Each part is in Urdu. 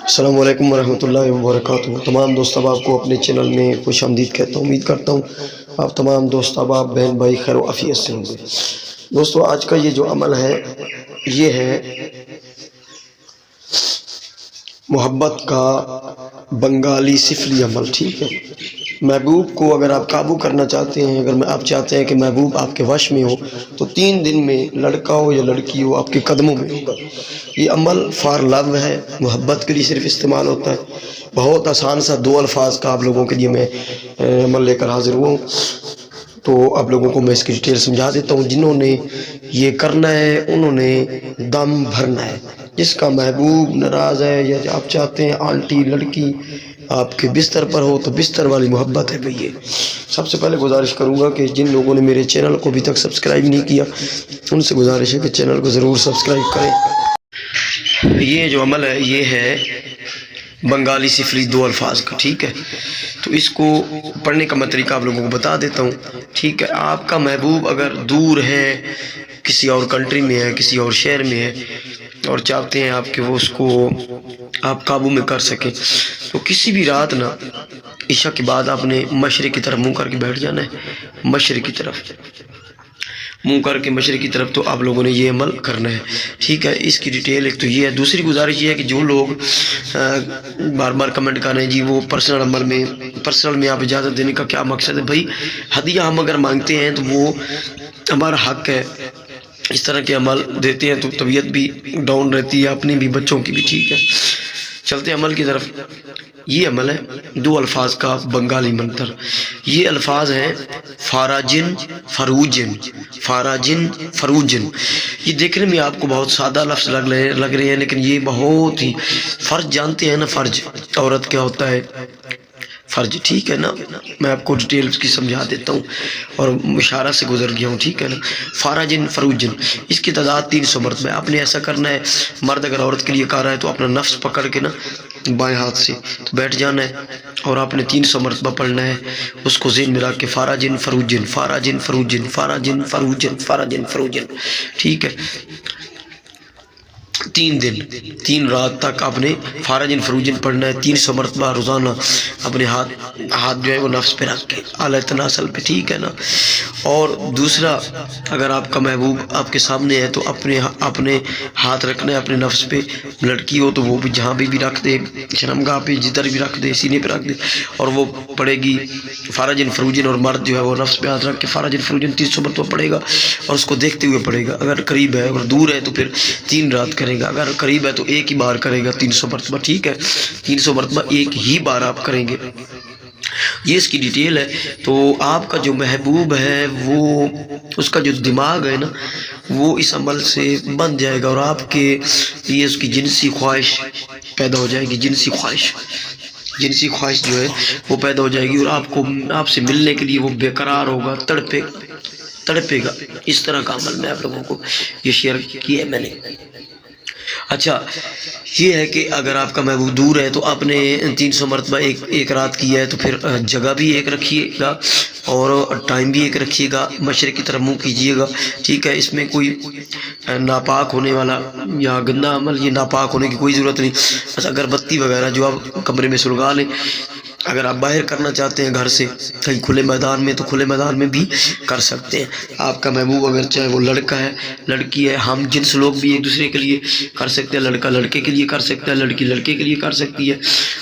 السلام علیکم ورحمۃ اللہ وبرکاتہ۔ تمام دوست احباب کو اپنے چینل میں خوش آمدید کہتا ہوں۔ امید کرتا ہوں آپ تمام دوست احباب بہن بھائی خیر و عافیت سے ہوں گے۔ دوستو آج کا یہ جو عمل ہے یہ ہے محبت کا بنگالی سفلی عمل، ٹھیک ہے۔ محبوب کو اگر آپ قابو کرنا چاہتے ہیں، اگر آپ چاہتے ہیں کہ محبوب آپ کے وش میں ہو، تو 3 دن میں لڑکا ہو یا لڑکی ہو آپ کے قدموں میں ہوگا۔ یہ عمل فار لو ہے، محبت کے لیے صرف استعمال ہوتا ہے۔ بہت آسان سا 2 الفاظ کا آپ لوگوں کے لیے میں عمل لے کر حاضر ہوا ہوں، تو آپ لوگوں کو میں اس کی ڈیٹیل سمجھا دیتا ہوں۔ جنہوں نے یہ کرنا ہے انہوں نے دم بھرنا ہے۔ جس کا محبوب ناراض ہے یا آپ چاہتے ہیں آنٹی لڑکی آپ کے بستر پر ہو، تو بستر والی محبت ہے بھئی۔ سب سے پہلے گزارش کروں گا کہ جن لوگوں نے میرے چینل کو ابھی تک سبسکرائب نہیں کیا ان سے گزارش ہے کہ چینل کو ضرور سبسکرائب کریں۔ یہ جو عمل ہے یہ ہے بنگالی سفلی 2 الفاظ کا، ٹھیک ہے۔ تو اس کو پڑھنے کا میں طریقہ آپ لوگوں کو بتا دیتا ہوں، ٹھیک ہے۔ آپ کا محبوب اگر دور ہے، کسی اور کنٹری میں ہے، کسی اور شہر میں ہے، اور چاہتے ہیں آپ کہ وہ اس کو آپ قابو میں کر سکیں، تو کسی بھی رات نا عشاء کے بعد آپ نے مشرق کی طرف منہ کر کے بیٹھ جانا ہے۔ مشرق کی طرف منہ کر کے مشرق کی طرف تو آپ لوگوں نے یہ عمل کرنا ہے، ٹھیک ہے۔ اس کی ڈیٹیل ایک تو یہ ہے۔ دوسری گزارش یہ ہے کہ جو لوگ بار بار کمنٹ کر رہے ہیں جی وہ پرسنل عمل میں، پرسنل میں آپ اجازت دینے کا کیا مقصد ہے؟ بھائی ہدیہ ہم اگر مانگتے ہیں تو وہ ہمارا حق ہے۔ اس طرح کے عمل دیتے ہیں تو طبیعت بھی ڈاؤن رہتی ہے، اپنی بھی بچوں کی بھی، ٹھیک ہے۔ چلتے عمل کی طرف۔ یہ عمل ہے 2 الفاظ کا بنگالی منتر۔ یہ الفاظ ہیں فاراجن فروجن، فاراجن فروجن۔ یہ دیکھنے میں آپ کو بہت سادہ لفظ لگ رہے ہیں، لیکن یہ بہت ہی فرض جانتے ہیں نا، فرض عورت کیا ہوتا ہے، فرض، ٹھیک ہے نا۔ میں آپ کو ڈیٹیلز کی سمجھا دیتا ہوں اور اشارہ سے گزر گیا ہوں، ٹھیک ہے نا۔ فاراجن فروجن، اس کی تعداد 300 مرتبہ۔ آپ نے ایسا کرنا ہے، مرد اگر عورت کے لیے کر رہا ہے تو اپنا نفس پکڑ کے نا بائیں ہاتھ سے تو بیٹھ جانا ہے اور آپ نے 300 مرتبہ پڑھنا ہے، اس کو ذہن میں رکھ کے فاراجن فروجن، فاراجن فروجن، فاراجن فروجن، فاراجن فروجن، ٹھیک ہے۔ 3 دن 3 رات تک آپ نے فاراجن فروجن پڑھنا ہے 300 مرتبہ روزانہ، اپنے ہاتھ جو ہے وہ نفس پہ رکھ کے اعلیٰ تناسل پہ، ٹھیک ہے نا۔ اور دوسرا، اگر آپ کا محبوب آپ کے سامنے ہے تو اپنے ہاتھ رکھنا ہے اپنے نفس پہ۔ لڑکی ہو تو وہ بھی جہاں بھی رکھ دے، شرمگاہ پہ جدھر بھی رکھ دے، سینے پہ رکھ دے، اور وہ پڑھے گی فاراجن فروجن۔ اور مرد جو ہے وہ نفس پہ ہاتھ رکھ کے فاراجن فروجن 300 مرتبہ پڑھے گا اور اس کو دیکھتے ہوئے پڑھے گا۔ اگر قریب ہے، اگر دور ہے تو پھر 3 رات کرے گا، اگر قریب ہے تو ایک ہی بار کرے گا 300 مرتبہ، ٹھیک ہے۔ 300 مرتبہ ایک ہی بار آپ کریں گے، یہ اس کی ڈیٹیل ہے۔ تو آپ کا جو محبوب ہے وہ، اس کا جو دماغ ہے نا وہ اس عمل سے بن جائے گا اور آپ کے لیے اس کی جنسی خواہش پیدا ہو جائے گی۔ جنسی خواہش جو ہے وہ پیدا ہو جائے گی اور آپ سے ملنے کے لیے وہ بے قرار ہوگا، تڑپے گا۔ اس طرح کا عمل میں آپ لوگوں کو یہ شیئر کیا ہے میں نے۔ اچھا یہ ہے کہ اگر آپ کا محبوب دور ہے تو آپ نے 300 مرتبہ ایک رات کیا ہے تو پھر جگہ بھی ایک رکھیے گا اور ٹائم بھی ایک رکھیے گا، مشرق کی طرف منہ کیجیے گا، ٹھیک ہے۔ اس میں کوئی ناپاک ہونے والا یا گندا عمل، یہ ناپاک ہونے کی کوئی ضرورت نہیں۔ بس اگربتی وغیرہ جو آپ کمرے میں سلگا لیں۔ اگر آپ باہر کرنا چاہتے ہیں گھر سے کہیں کھلے میدان میں تو کھلے میدان میں بھی کر سکتے ہیں۔ آپ کا محبوب اگر چاہے وہ لڑکا ہے لڑکی ہے، ہم جنس لوگ بھی ایک دوسرے کے لیے کر سکتے ہیں۔ لڑکا لڑکے کے لیے کر سکتا ہے، لڑکی لڑکے کے لیے کر سکتی ہے،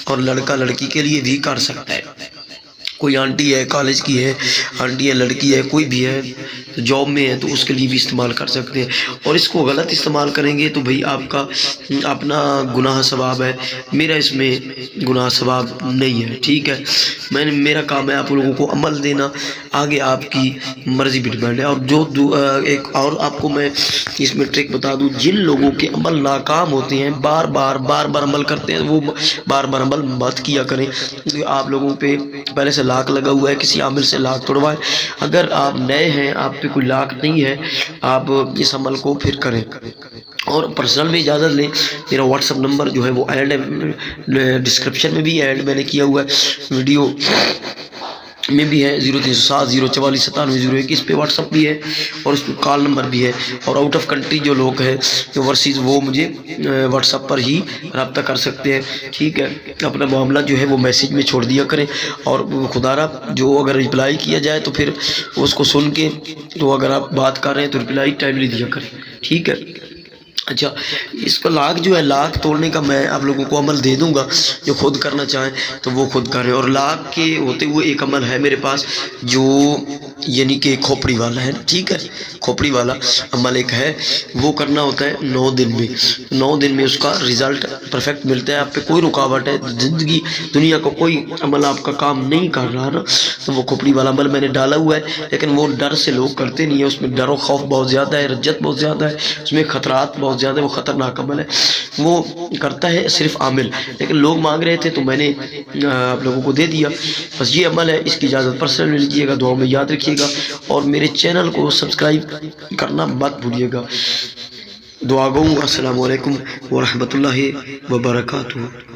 اور لڑکا لڑکی کے لیے بھی کر سکتا ہے۔ کوئی آنٹی ہے، کالج کی ہے آنٹی ہے، لڑکی ہے، کوئی بھی ہے جاب میں ہے تو اس کے لیے بھی استعمال کر سکتے ہیں۔ اور اس کو غلط استعمال کریں گے تو بھئی آپ کا اپنا گناہ ثواب ہے، میرا اس میں گناہ ثواب نہیں ہے، ٹھیک ہے۔ میرا کام ہے آپ لوگوں کو عمل دینا، آگے آپ کی مرضی بھی ڈیپینڈ ہے۔ اور جو ایک اور آپ کو میں اس میں ٹرک بتا دوں، جن لوگوں کے عمل ناکام ہوتے ہیں، بار بار عمل کرتے ہیں، وہ بار عمل مت کیا کریں۔ آپ لوگوں پہ پہلے سے لاک لگا ہوا ہے، کسی عامل سے لاک توڑوائیں۔ اگر آپ نئے ہیں، آپ پہ کوئی لاک نہیں ہے، آپ اس عمل کو پھر کریں۔ اور پرسنل میں اجازت لیں، میرا واٹس اپ نمبر جو ہے وہ ایڈ ہے، ڈسکرپشن میں بھی ایڈ میں نے کیا ہوا ہے، ویڈیو میں بھی ہے 0307 044 97 021 پہ واٹس اپ بھی ہے اور اس پہ کال نمبر بھی ہے. اور آؤٹ آف کنٹری جو لوگ ہیں اوورسیز وہ مجھے واٹس اپ پر ہی رابطہ کر سکتے ہیں. ٹھیک ہے, اپنا معاملہ جو ہے وہ میسیج میں چھوڑ دیا کریں اور خدا را جو اگر رپلائی کیا جائے تو پھر اس کو سن کے تو اگر آپ بات کر رہے ہیں تو رپلائی ٹائملی دیا کریں. ٹھیک ہے. اچھا, اس کا لاک جو ہے لاک توڑنے کا میں آپ لوگوں کو عمل دے دوں گا, جو خود کرنا چاہیں تو وہ خود کریں. اور لاک کے ہوتے ہوئے ایک عمل ہے میرے پاس جو یعنی کہ کھوپڑی والا ہے. ٹھیک ہے, کھوپڑی والا عمل ایک ہے, وہ کرنا ہوتا ہے 9 دن میں. 9 دن میں اس کا رزلٹ پرفیکٹ ملتا ہے. آپ پہ کوئی رکاوٹ ہے زندگی دنیا کا کوئی عمل آپ کا کام نہیں کر رہا نا, تو وہ کھوپڑی والا عمل میں نے ڈالا ہوا ہے. لیکن وہ ڈر سے لوگ کرتے نہیں ہیں, اس میں ڈر و خوف بہت زیادہ ہے, رجت بہت زیادہ ہے, اس میں خطرات بہت زیادہ ہے, وہ خطرناک عمل ہے. وہ کرتا ہے صرف عامل, لیکن لوگ مانگ رہے تھے تو میں نے آپ لوگوں کو دے دیا. بس یہ عمل ہے, اس کی اجازت پرسنل لے لیجیے گا, دعاؤں میں یاد رکھیے گا اور میرے چینل کو سبسکرائب کرنا مت بھولیے گا. دعا گوں. السلام علیکم ورحمۃ اللہ وبرکاتہ.